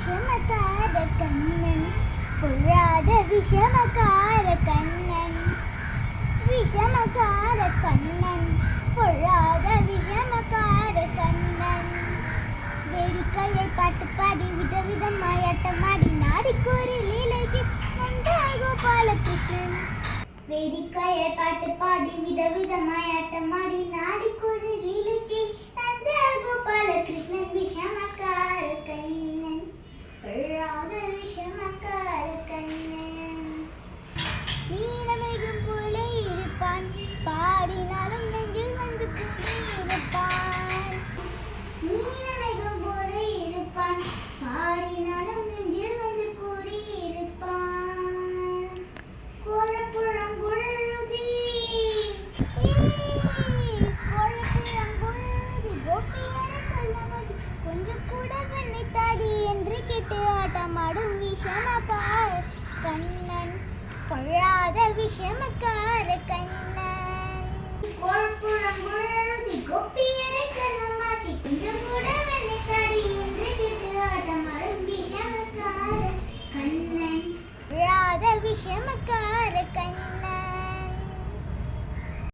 விஷமக்கார கண்ணன் பொழாத விஷமக்கார கண்ணன் விஷமக்கார கண்ணன் பொழாத விஷமக்கார கண்ணன் வேடிக்கையை பாட்டு பாடி விதவிதமாய் ஆட்டமாடி நாடிக்கூறி லீலைக்கு நந்த கோபாலகிருஷ்ணன் வேடிக்கையை பாட்டு பாடி விதவிதமாய் ஆட்டமாடி நாடிக்கூறி லீலைக்கு நந்த கோபாலகிருஷ்ணன் விஷமக்கார கண்ணன் பொழாத விஷமக்கார கண்ணன் நீலமேகம் போல இருப்பான் பாடினாலும் நெஞ்சில் வந்து கூடியிருப்பான் நீலமேகம் போல இருப்பான் பாடினாலும் நெஞ்சில் வந்து கூடியிருப்பான் கோலப்புறம் பொழுதி கோலப்புறம் பொழுதி கோபியரை சொல்லும்போது கொஞ்சம் கூட பெண்ணை தாடி என்று கேட்டு ஆட்டமாடும் விஷமக்கார கண்ணன் பொழாத விஷமக்கார கண்ணன் கோலப்புறம் பொழுதி கோபி